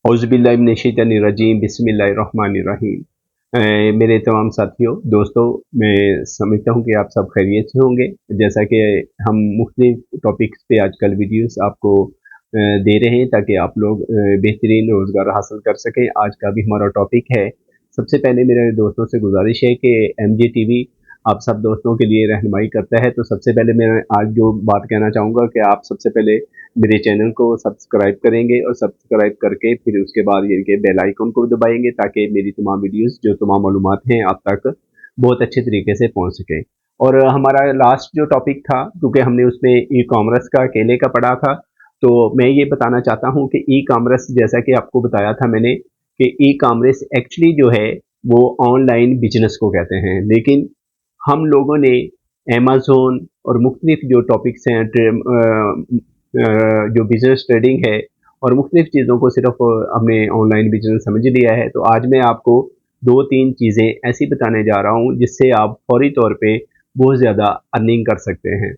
औज़ुबिल्लाहिमिनश्शैतानिर्रजीम बिस्मिल्लाहिर्रहमानिर्रहीम। मेरे तमाम साथियों दोस्तों, मैं समझता हूँ कि आप सब खैरियत से होंगे। जैसा कि हम मुख्तलिफ टॉपिक्स पे आजकल वीडियोस आपको दे रहे हैं ताकि आप लोग बेहतरीन रोज़गार हासिल कर सकें। आज का भी हमारा टॉपिक है। सबसे पहले मेरे दोस्तों से गुजारिश है कि MJ TV आप सब दोस्तों के लिए रहनुमाई करता है। तो सबसे पहले मैं आज जो बात कहना चाहूँगा कि आप सबसे पहले मेरे चैनल को सब्सक्राइब करेंगे और सब्सक्राइब करके फिर उसके बाद ये के बेल आइकन को दबाएंगे ताकि मेरी तमाम वीडियोस जो तमाम मालूमात हैं आप तक बहुत अच्छे तरीके से पहुंच सके। और हमारा लास्ट जो टॉपिक था, क्योंकि हमने उसमें ई कॉमर्स का अकेले का पढ़ा था, तो मैं ये बताना चाहता हूँ कि ई कॉमर्स, जैसा कि आपको बताया था मैंने, कि ई कॉमर्स एक्चुअली जो है वो ऑनलाइन बिजनेस को कहते हैं। लेकिन हम लोगों ने अमेज़न और मुख्तलिफ जो टॉपिक्स हैं, जो बिजनेस ट्रेडिंग है और मुख्तलिफ चीज़ों को सिर्फ हमने ऑनलाइन बिजनेस समझ लिया है। तो आज मैं आपको 2-3 चीज़ें ऐसी बताने जा रहा हूँ जिससे आप फौरी तौर पे बहुत ज़्यादा अर्निंग कर सकते हैं।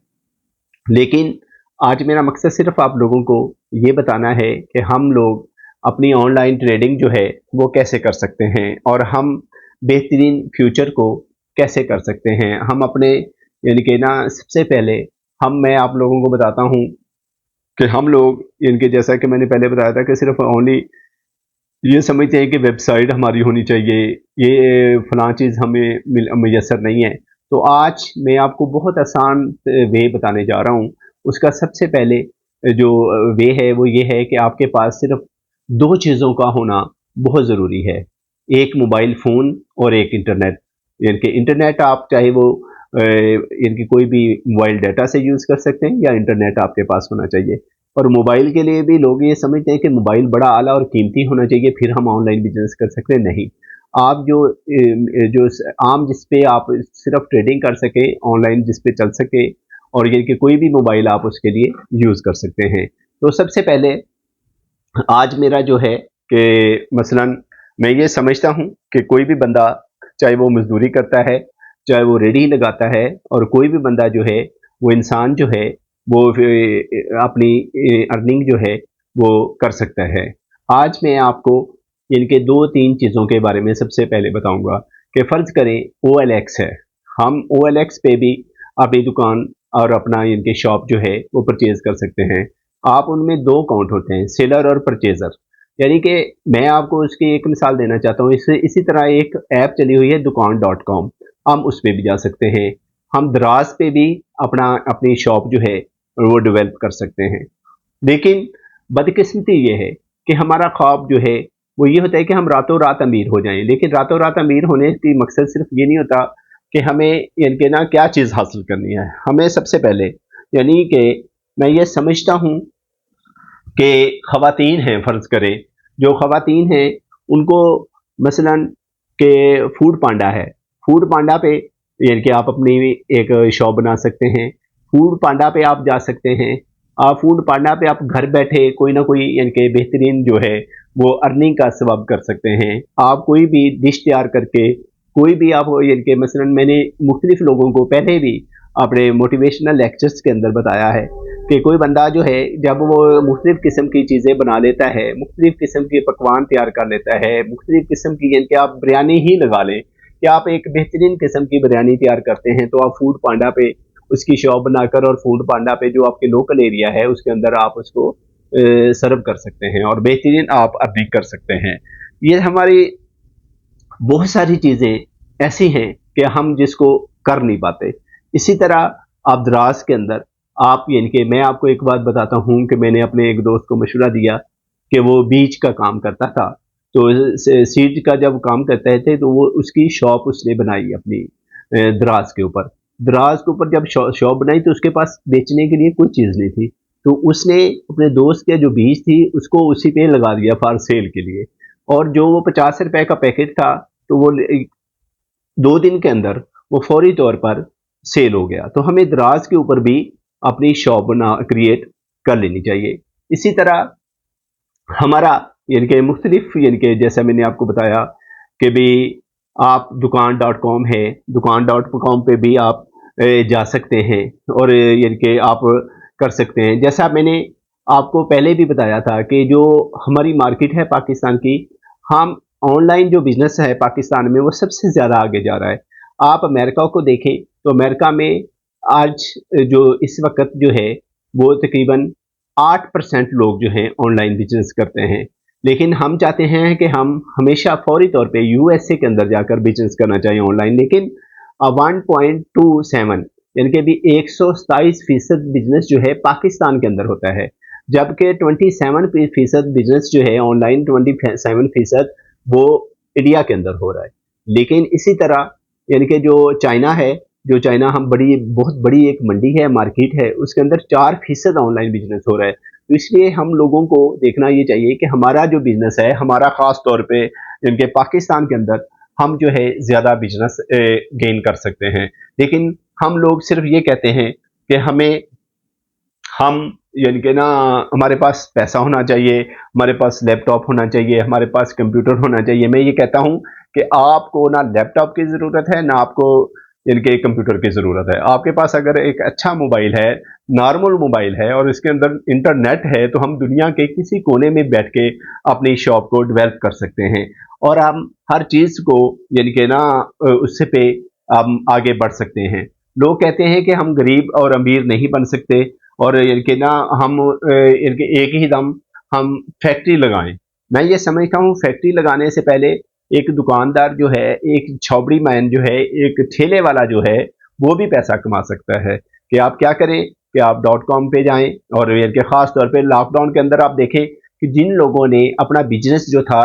लेकिन आज मेरा मकसद सिर्फ आप लोगों को ये बताना है कि हम लोग अपनी ऑनलाइन ट्रेडिंग जो है वो कैसे कर सकते हैं और हम बेहतरीन फ्यूचर को कैसे कर सकते हैं। हम अपने यानी कि ना, सबसे पहले मैं आप लोगों को बताता हूँ कि हम लोग इनके, जैसा कि मैंने पहले बताया था, कि सिर्फ ओनली ये समझते हैं कि वेबसाइट हमारी होनी चाहिए, ये फलां चीज़ हमें मैसर नहीं है। तो आज मैं आपको बहुत आसान वे बताने जा रहा हूँ। उसका सबसे पहले जो वे है वो ये है कि आपके पास सिर्फ 2 चीज़ों का होना बहुत ज़रूरी है। एक मोबाइल फ़ोन और एक इंटरनेट। यानी कि इंटरनेट आप चाहे वो इनकी कोई भी मोबाइल डाटा से यूज़ कर सकते हैं या इंटरनेट आपके पास होना चाहिए। और मोबाइल के लिए भी लोग ये समझते हैं कि मोबाइल बड़ा आला और कीमती होना चाहिए फिर हम ऑनलाइन बिजनेस कर सकते हैं। नहीं, आप जो आम जिस पे आप सिर्फ ट्रेडिंग कर सके, ऑनलाइन जिस पे चल सके, और ये कि कोई भी मोबाइल आप उसके लिए यूज़ कर सकते हैं। तो सबसे पहले आज मेरा जो है कि मसलन मैं ये समझता हूँ कि कोई भी बंदा, चाहे वो मजदूरी करता है, चाहे वो रेडी लगाता है, और कोई भी बंदा जो है, वो इंसान जो है, वो अपनी अर्निंग जो है वो कर सकता है। आज मैं आपको इनके 2-3 चीज़ों के बारे में सबसे पहले बताऊंगा कि फ़र्ज़ करें OLX है। हम OLX पे भी अपनी दुकान और अपना इनके शॉप जो है वो परचेज़ कर सकते हैं। आप उनमें 2 अकाउंट होते हैं, सेलर और परचेज़र। यानी कि मैं आपको उसकी एक मिसाल देना चाहता हूँ। इसी तरह एक ऐप चली हुई है दुकान.com, हम उस पर भी जा सकते हैं। हम दराज पे भी अपनी शॉप जो है वो डेवलप कर सकते हैं। लेकिन बदकिस्मती ये है कि हमारा ख्वाब जो है वो ये होता है कि हम रातों रात अमीर हो जाएं। लेकिन रातों रात अमीर होने की मकसद सिर्फ ये नहीं होता कि हमें यानी ना क्या चीज़ हासिल करनी है। हमें सबसे पहले, यानी कि मैं ये समझता हूँ कि ख़वातीन हैं, फ़र्ज़ करें जो ख़वातीन हैं उनको मसलन के फूड पांडा है, फूड पांडा पे यानी कि आप अपनी एक शॉप बना सकते हैं। फूड पांडा पे आप जा सकते हैं। आप फूड पांडा पे आप घर बैठे कोई ना कोई यानी कि बेहतरीन जो है वो अर्निंग का सबब कर सकते हैं। आप कोई भी डिश तैयार करके, कोई भी आप यानी कि मसलन मैंने मुख्तलिफ लोगों को पहले भी अपने मोटिवेशनल लेक्चर्स के अंदर बताया है कि कोई बंदा जो है जब वो मुख्तलिफ किस्म की चीज़ें बना लेता है, मुख्तलिफ किस्म के पकवान तैयार कर लेता है, मुख्तलिफ किस्म की, यानी कि आप बिरयानी ही लगा लें कि आप एक बेहतरीन किस्म की बिरयानी तैयार करते हैं, तो आप फूड पांडा पे उसकी शॉप बनाकर और फूड पांडा पे जो आपके लोकल एरिया है उसके अंदर आप उसको सर्व कर सकते हैं और बेहतरीन आप अर्निंग कर सकते हैं। ये हमारी बहुत सारी चीज़ें ऐसी हैं कि हम जिसको कर नहीं पाते। इसी तरह आप दराज के अंदर आप, यानी कि मैं आपको एक बात बताता हूँ कि मैंने अपने एक दोस्त को मशवरा दिया कि वो बीज का काम करता था। तो सीड का जब काम करते थे तो वो उसकी शॉप उसने बनाई अपनी दराज के ऊपर। दराज के ऊपर जब शॉप बनाई तो उसके पास बेचने के लिए कोई चीज़ नहीं थी। तो उसने अपने दोस्त के जो बीज थी उसको उसी पे लगा दिया फॉर सेल के लिए, और जो वो 50 रुपए का पैकेट था तो वो 2 दिन के अंदर वो फौरी तौर पर सेल हो गया। तो हमें दराज के ऊपर भी अपनी शॉप बना क्रिएट कर लेनी चाहिए। इसी तरह हमारा यानी कि मुख्तलिफ, यानी कि जैसा मैंने आपको बताया कि भी आप दुकान.com है, दुकान.com पे भी आप जा सकते हैं और यानी कि आप कर सकते हैं। जैसा मैंने आपको पहले भी बताया था कि जो हमारी मार्केट है पाकिस्तान की, हम ऑनलाइन जो बिजनेस है पाकिस्तान में वो सबसे ज़्यादा आगे जा रहा है। आप अमेरिका को देखें तो अमेरिका में आज जो इस वक्त जो है वो तकरीबन 8% लोग जो हैं ऑनलाइन बिजनेस करते हैं। लेकिन हम चाहते हैं कि हम हमेशा फौरी तौर पे यूएसए के अंदर जाकर बिजनेस करना चाहिए ऑनलाइन, लेकिन 1.27 यानी कि भी 127% बिजनेस जो है पाकिस्तान के अंदर होता है, जबकि 27% बिजनेस जो है ऑनलाइन 27% वो इंडिया के अंदर हो रहा है। लेकिन इसी तरह यानी कि जो चाइना है, जो चाइना हम बहुत बड़ी एक मंडी है, मार्केट है, उसके अंदर 4% ऑनलाइन बिजनेस हो रहा है। तो इसलिए हम लोगों को देखना ये चाहिए कि हमारा जो बिजनेस है, हमारा खास तौर पे इनके पाकिस्तान के अंदर हम जो है ज़्यादा बिजनेस गेन कर सकते हैं। लेकिन हम लोग सिर्फ ये कहते हैं कि हम यानी कि ना हमारे पास पैसा होना चाहिए, हमारे पास लैपटॉप होना चाहिए, हमारे पास कंप्यूटर होना चाहिए। मैं ये कहता हूँ कि आपको ना लैपटॉप की ज़रूरत है, ना आपको यानी कि कंप्यूटर की ज़रूरत है। आपके पास अगर एक अच्छा मोबाइल है, नॉर्मल मोबाइल है और इसके अंदर इंटरनेट है, तो हम दुनिया के किसी कोने में बैठ के अपनी शॉप को डेवलप कर सकते हैं और हम हर चीज़ को यानी कि ना उससे पे हम आगे बढ़ सकते हैं। लोग कहते हैं कि हम गरीब और अमीर नहीं बन सकते और यानी कि ना हम यानी कि एक ही दम हम फैक्ट्री लगाएं। मैं ये समझता हूँ फैक्ट्री लगाने से पहले एक दुकानदार जो है, एक छौबड़ी मैन जो है, एक ठेले वाला जो है, वो भी पैसा कमा सकता है। कि आप क्या करें कि आप .com पे जाएं और यानी कि ख़ास तौर पे लॉकडाउन के अंदर आप देखें कि जिन लोगों ने अपना बिजनेस जो था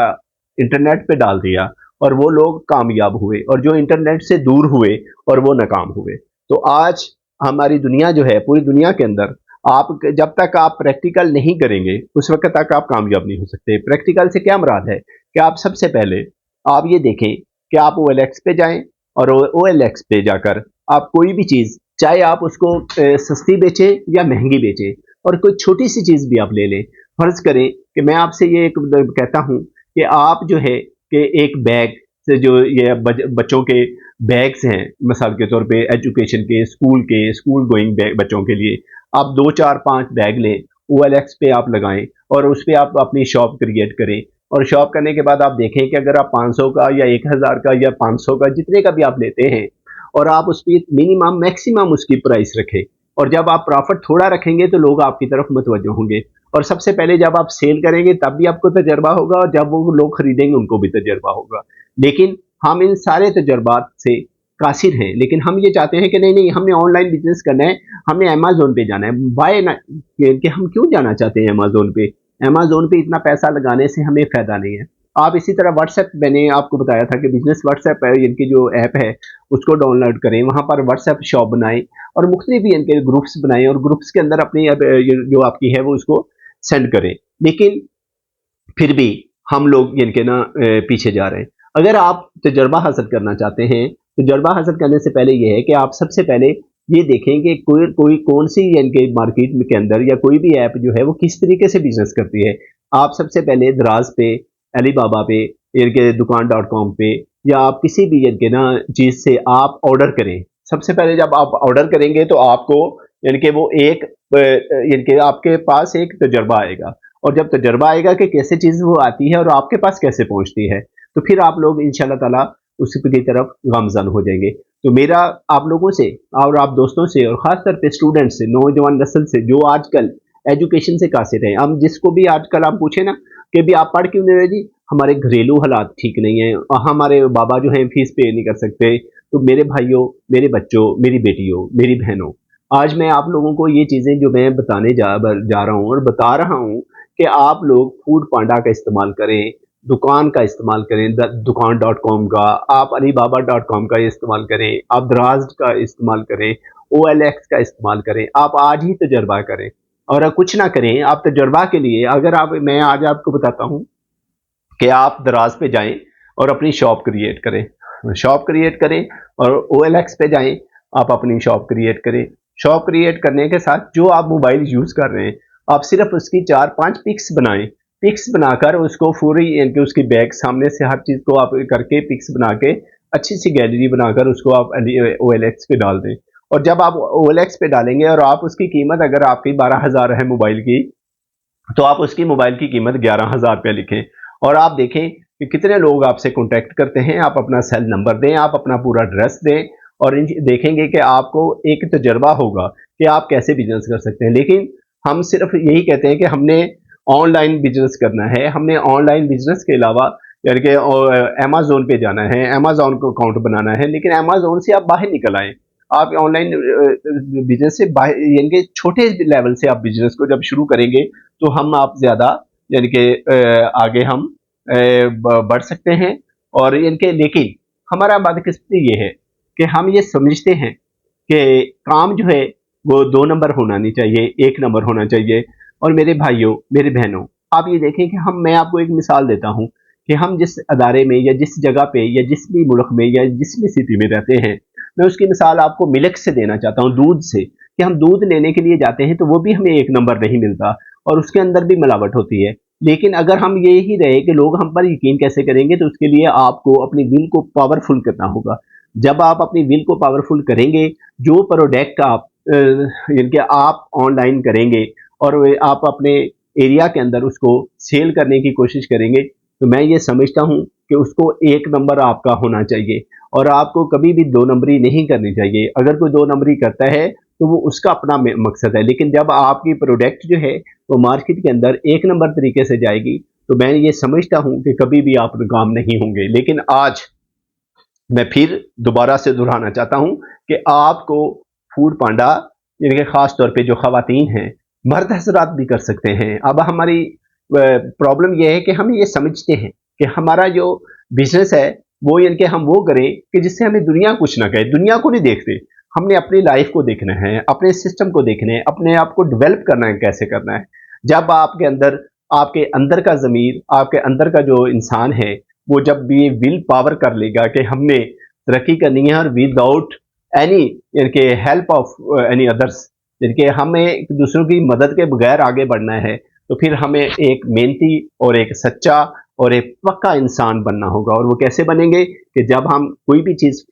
इंटरनेट पे डाल दिया और वो लोग कामयाब हुए और जो इंटरनेट से दूर हुए और वो नाकाम हुए। तो आज हमारी दुनिया जो है, पूरी दुनिया के अंदर आप जब तक आप प्रैक्टिकल नहीं करेंगे उस वक्त तक आप कामयाब नहीं हो सकते। प्रैक्टिकल से क्या मुराद है कि आप सबसे पहले आप ये देखें कि आप OLX पे जाएं और OLX पे जाकर आप कोई भी चीज़, चाहे आप उसको सस्ती बेचें या महंगी बेचें, और कोई छोटी सी चीज़ भी आप ले लें। फर्ज करें कि मैं आपसे ये एक कहता हूँ कि आप जो है कि एक बैग से जो ये बच्चों के बैग्स हैं, मिसाल के तौर पे एजुकेशन के, स्कूल गोइंग बच्चों के लिए आप 2 4 5 बैग लें, OLX पे आप लगाएं और उस पर आप अपनी शॉप क्रिएट करें। और शॉप करने के बाद आप देखें कि अगर आप 500 का या 1000 का या 500 का जितने का भी आप लेते हैं और आप उस पर मिनिमम मैक्सिमम उसकी प्राइस रखें, और जब आप प्रॉफिट थोड़ा रखेंगे तो लोग आपकी तरफ मुतवज्जो होंगे। और सबसे पहले जब आप सेल करेंगे तब भी आपको तजर्बा होगा और जब वो लोग खरीदेंगे उनको भी तजर्बा होगा। लेकिन हम इन सारे तजर्बात से कासिर हैं, लेकिन हम ये चाहते हैं कि नहीं नहीं हमने ऑनलाइन बिजनेस करना है, हमने अमेजोन पे जाना है। बाय ना कि हम क्यों जाना चाहते हैं अमेजोन पे? अमेजोन पे इतना पैसा लगाने से हमें फ़ायदा नहीं है। आप इसी तरह व्हाट्सएप, मैंने आपको बताया था कि बिजनेस व्हाट्सएप है, इनकी जो ऐप है उसको डाउनलोड करें, वहाँ पर व्हाट्सएप शॉप बनाएं और मुख्तलिफ इनके ग्रुप्स बनाएं और ग्रुप्स के अंदर अपनी जो आपकी है वो उसको सेंड करें। लेकिन फिर भी हम लोग इनके ना पीछे जा रहे हैं। अगर आप तजर्बा हासिल करना चाहते हैं, तजर्बा हासिल करने से पहले ये है कि आप सबसे पहले ये देखें कि कोई कौन सी इनके मार्केट में के अंदर या कोई भी ऐप जो है वो किस तरीके से बिजनेस करती है। आप सबसे पहले दराज पे, अली बाबा पे, इनके दुकान.com पे या आप किसी भी इनके ना चीज़ से आप ऑर्डर करें। सबसे पहले जब आप ऑर्डर करेंगे तो आपको यानी कि वो एक इनके आपके पास एक तजर्बा आएगा, और जब तजर्बा आएगा कि कैसे चीज़ वो आती है और आपके पास कैसे पहुंचती है, तो फिर आप लोग इंशाल्लाह ताला उसकी तरफ गामज़न हो जाएंगे। तो मेरा आप लोगों से और आप दोस्तों से और ख़ास तौर पे स्टूडेंट से, नौजवान नस्ल से जो आजकल एजुकेशन से कासिर हैं, हम जिसको भी आजकल आप पूछे ना कि भी आप पढ़ क्यों नहीं रहे जी, हमारे घरेलू हालात ठीक नहीं है, हमारे बाबा जो हैं फीस पे नहीं कर सकते। तो मेरे भाइयों, मेरे बच्चों, मेरी बेटियों, मेरी बहनों, आज मैं आप लोगों को ये चीज़ें जो मैं बताने जा रहा हूँ और बता रहा हूँ कि आप लोग फूड पांडा का इस्तेमाल करें, दुकान का इस्तेमाल करें, दुकान.com का, आप alibaba.com का इस्तेमाल करें, आप दराज का इस्तेमाल करें, OLX का इस्तेमाल करें। आप आज ही तजर्बा करें और कुछ ना करें, आप तजर्बा के लिए अगर मैं आज आपको बताता हूँ कि आप दराज पे जाएं और अपनी शॉप क्रिएट करें और OLX पे जाएं, आप अपनी शॉप क्रिएट करें। शॉप क्रिएट करने के साथ जो आप मोबाइल यूज़ कर रहे हैं, आप सिर्फ उसकी 4 5 पिक्स बनाएं। पिक्स बनाकर उसको पूरी उसकी बैग सामने से हर चीज़ को आप करके पिक्स बना के अच्छी सी गैलरी बनाकर उसको आप OLX पे डाल दें। और जब आप OLX पे डालेंगे और आप उसकी कीमत अगर आपकी 12,000 है मोबाइल की, तो आप उसकी मोबाइल की कीमत 11,000 रुपये लिखें और आप देखें कि कितने लोग आपसे कांटेक्ट करते हैं। आप अपना सेल नंबर दें, आप अपना पूरा एड्रेस दें और देखेंगे कि आपको एक तजर्बा होगा कि आप कैसे बिजनेस कर सकते हैं। लेकिन हम सिर्फ यही कहते हैं कि हमने ऑनलाइन बिजनेस करना है, हमने ऑनलाइन बिजनेस के अलावा यानी कि अमेजोन पे जाना है, अमेजोन को अकाउंट बनाना है, लेकिन अमेजोन से आप बाहर निकल आए। आप ऑनलाइन बिजनेस से बाहर यानी कि छोटे लेवल से आप बिजनेस को जब शुरू करेंगे तो हम आप ज़्यादा यानी कि आगे हम बढ़ सकते हैं। और इनके लेकिन हमारा बदकिस्मती ये है कि हम ये समझते हैं कि काम जो है वो 2 नंबर होना नहीं चाहिए, 1 नंबर होना चाहिए। और मेरे भाइयों, मेरे बहनों, आप ये देखें कि मैं आपको एक मिसाल देता हूँ कि हम जिस अदारे में या जिस जगह पे या जिस भी मुल्क में या जिस भी सिटी में रहते हैं, मैं उसकी मिसाल आपको मिल्क से देना चाहता हूँ, दूध से, कि हम दूध लेने के लिए जाते हैं तो वो भी हमें 1 नंबर नहीं मिलता और उसके अंदर भी मिलावट होती है। लेकिन अगर हम ये ही रहे कि लोग हम पर यकीन कैसे करेंगे, तो उसके लिए आपको अपनी विल को पावरफुल करना होगा। जब आप अपनी विल को पावरफुल करेंगे, जो प्रोडक्ट आप इनके आप ऑनलाइन करेंगे और आप अपने एरिया के अंदर उसको सेल करने की कोशिश करेंगे, तो मैं ये समझता हूँ कि उसको 1 नंबर आपका होना चाहिए और आपको कभी भी 2 नंबरी नहीं करनी चाहिए। अगर कोई 2 नंबरी करता है तो वो उसका अपना मकसद है, लेकिन जब आपकी प्रोडक्ट जो है वो मार्केट के अंदर 1 नंबर तरीके से जाएगी, तो मैं ये समझता हूँ कि कभी भी आप नाकाम नहीं होंगे। लेकिन आज मैं फिर दोबारा से दोहराना चाहता हूँ कि आपको फूड पांडा यानी कि ख़ास तौर पे जो ख़वातीन हैं, मर्द हज़रात भी कर सकते हैं। अब हमारी प्रॉब्लम ये है कि हम ये समझते हैं कि हमारा जो बिज़नेस है वो यानी कि हम वो करें कि जिससे हमें दुनिया कुछ ना कहे। दुनिया को नहीं देखते, हमने अपनी लाइफ को देखना है, अपने सिस्टम को देखना है, अपने आप को डेवलप करना है, कैसे करना है। जब आपके अंदर का ज़मीर, आपके अंदर का जो इंसान है, वो जब भी विल पावर कर लेगा कि हमने तरक्की करनी है और विदाउट एनी यानी कि हेल्प ऑफ एनी अदर्स, यानी कि हमें दूसरों की मदद के बगैर आगे बढ़ना है, तो फिर हमें एक मेहनती और एक सच्चा और एक पक्का इंसान बनना होगा। और वो कैसे बनेंगे कि जब हम कोई भी चीज़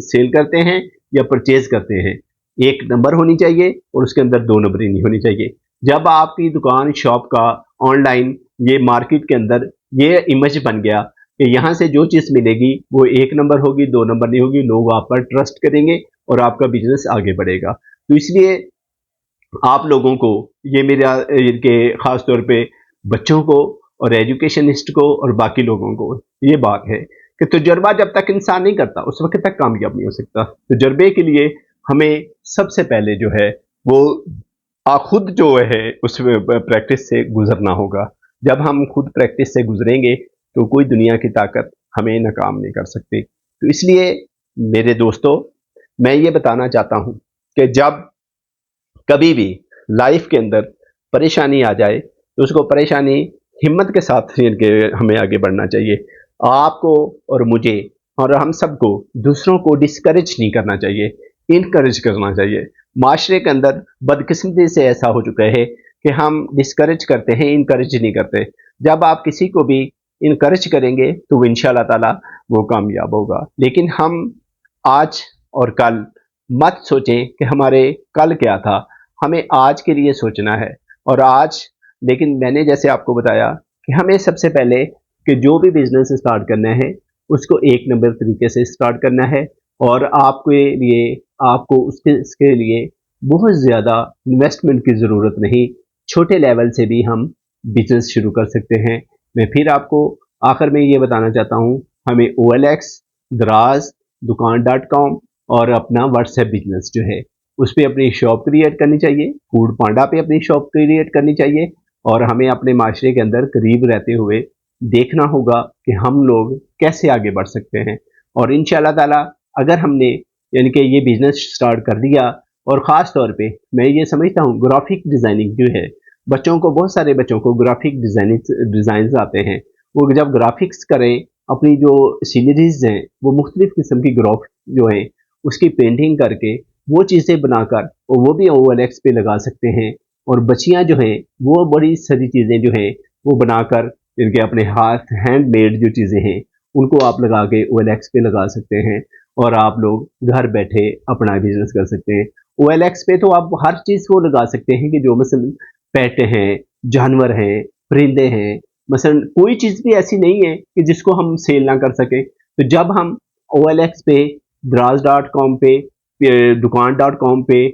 सेल करते हैं या परचेज करते हैं, 1 नंबर होनी चाहिए और उसके अंदर 2 नंबरी नहीं होनी चाहिए। जब आपकी दुकान शॉप का ऑनलाइन ये मार्केट के अंदर ये इमेज बन गया कि यहाँ से जो चीज़ मिलेगी वो 1 नंबर होगी, 2 नंबर नहीं होगी, लोग आप पर ट्रस्ट करेंगे और आपका बिजनेस आगे बढ़ेगा। तो इसलिए आप लोगों को ये मेरा इनके ख़ास तौर पे बच्चों को और एजुकेशनिस्ट को और बाकी लोगों को ये बात है कि तजुर्बा जब तक इंसान नहीं करता उस वक्त तक कामयाब नहीं हो सकता। तजुर्बे के लिए हमें सबसे पहले जो है वो खुद जो है उस प्रैक्टिस से गुजरना होगा। जब हम खुद प्रैक्टिस से गुजरेंगे तो कोई दुनिया की ताकत हमें नाकाम नहीं कर सकती। तो इसलिए मेरे दोस्तों, मैं ये बताना चाहता हूँ कि जब कभी भी लाइफ के अंदर परेशानी आ जाए तो उसको परेशानी हिम्मत के साथ के हमें आगे बढ़ना चाहिए। आपको और मुझे और हम सबको दूसरों को डिस्करेज नहीं करना चाहिए, इनकरेज करना चाहिए। माशरे के अंदर बदकिस्मती से ऐसा हो चुका है कि हम डिस्करेज करते हैं, इनकरेज नहीं करते। जब आप किसी को भी इनकरेज करेंगे तो वो इंशाल्लाह ताला वो कामयाब होगा। लेकिन हम आज और कल मत सोचें कि हमारे कल क्या था, हमें आज के लिए सोचना है। और आज लेकिन मैंने जैसे आपको बताया कि हमें सबसे पहले कि जो भी बिजनेस स्टार्ट करना है उसको 1 नंबर तरीके से स्टार्ट करना है और आपके लिए आपको उसके लिए बहुत ज़्यादा इन्वेस्टमेंट की ज़रूरत नहीं, छोटे लेवल से भी हम बिजनेस शुरू कर सकते हैं। मैं फिर आपको आखिर में ये बताना चाहता हूँ, हमें OLX, दराज, दुकान.com और अपना व्हाट्सएप बिजनेस जो है उस पर अपनी शॉप क्रिएट करनी चाहिए, फूड पांडा पे अपनी शॉप क्रिएट करनी चाहिए और हमें अपने माशरे के अंदर करीब रहते हुए देखना होगा कि हम लोग कैसे आगे बढ़ सकते हैं। और इंशाल्लाह ताला अगर हमने यानी कि ये बिजनेस स्टार्ट कर दिया, और ख़ास तौर पे मैं ये समझता हूँ ग्राफिक डिज़ाइनिंग जो है, बच्चों को बहुत सारे बच्चों को ग्राफिक डिज़ाइंस आते हैं। वो जब ग्राफिक्स करें अपनी जो सीनरीज हैं वो मुख्तलिफ़ किस्म की ग्राफ जो है उसकी पेंटिंग करके वो चीज़ें बनाकर वो भी OLX पे लगा सकते हैं। और बच्चियाँ जो हैं वो बड़ी सारी चीज़ें जो हैं वो बनाकर इनके अपने हाथ हैंड मेड जो चीज़ें हैं उनको आप लगा के OLX पे लगा सकते हैं और आप लोग घर बैठे अपना बिजनेस कर सकते हैं। OLX पे तो आप हर चीज़ को लगा सकते हैं कि जो मसलन पेट हैं जानवर हैं, परिंदे हैं, मसलन कोई चीज़ भी ऐसी नहीं है कि जिसको हम सेल ना कर सकें। तो जब हम OLX पे, द्रास.com पे, दुकान.com पे,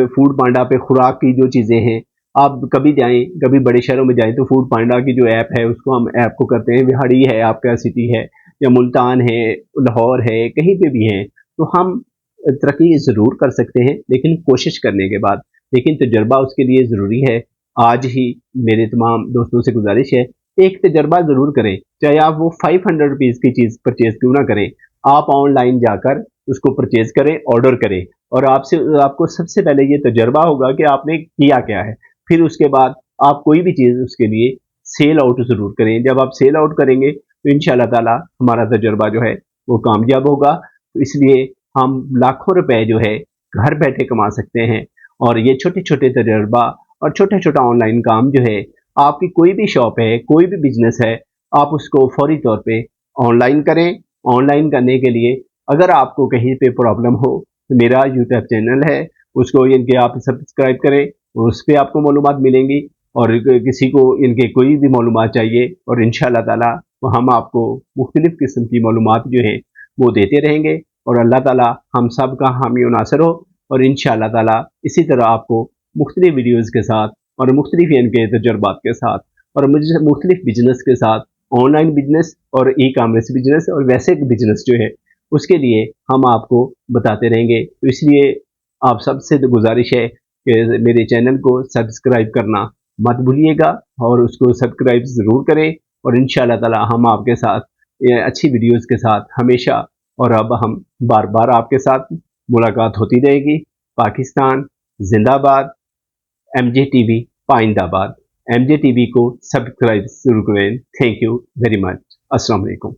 फूड पांडा पे खुराक की जो चीज़ें हैं, आप कभी जाएं, कभी बड़े शहरों में जाएं तो फूड पांडा की जो ऐप है उसको हम ऐप को करते हैं, विहाड़ी है, आपका सिटी है या मुल्तान है, लाहौर है, कहीं पे भी हैं, तो हम तरक्की ज़रूर कर सकते हैं, लेकिन कोशिश करने के बाद। लेकिन तजर्बा उसके लिए ज़रूरी है। आज ही मेरे तमाम दोस्तों से गुजारिश है, एक तजर्बा ज़रूर करें, चाहे आप वो 500 रुपीज़ की चीज़ परचेज़ क्यों ना करें। आप ऑनलाइन जाकर उसको परचेज़ करें, ऑर्डर करें, और आपको सबसे पहले ये तजर्बा होगा कि आपने किया क्या है। फिर उसके बाद आप कोई भी चीज़ उसके लिए सेल आउट ज़रूर करें। जब आप सेल आउट करेंगे तो इंशाल्लाह ताला हमारा तजर्बा जो है वो कामयाब होगा। तो इसलिए हम लाखों रुपए जो है घर बैठे कमा सकते हैं, और ये छोटे छोटे तजर्बा और छोटा छोटा ऑनलाइन काम जो है, आपकी कोई भी शॉप है, कोई भी बिजनेस है, आप उसको फौरी तौर पे ऑनलाइन करें। ऑनलाइन करने के लिए अगर आपको कहीं पे प्रॉब्लम हो तो मेरा यूट्यूब चैनल है, उसको इनके आप सब्सक्राइब करें और उस पर आपको मालूमात मिलेंगी। और किसी को इनके कोई भी मालूमात चाहिए और इंशाल्लाह ताला हम आपको मुख्तलिफ़ किस्म की मालूमात जो है वो देते रहेंगे, और अल्लाह ताला हम सब का हामी और नासिर हो। और इंशाल्लाह ताला इसी तरह आपको मुख्तलिफ़ वीडियोज़ के साथ और मुख्तलिफ़ इनके तजुर्बात के साथ और मुझे मुख्तलिफ़ बिजनेस के साथ, ऑनलाइन बिजनेस और ई कामर्स बिजनेस और वैसे बिजनेस जो है उसके लिए हम आपको बताते रहेंगे। तो इसलिए आप सबसे तो गुजारिश है कि मेरे चैनल को सब्सक्राइब करना मत भूलिएगा, और उसको सब्सक्राइब ज़रूर करें। और इंशाल्लाह ताला हम आपके साथ अच्छी वीडियोज़ के साथ हमेशा, और अब हम बार बार आपके साथ मुलाकात होती रहेगी। पाकिस्तान जिंदाबाद। MJTV पाइंदाबाद। MJTV को सब्सक्राइब जरूर करें। Thank you very much. अस्सलाम वालेकुम।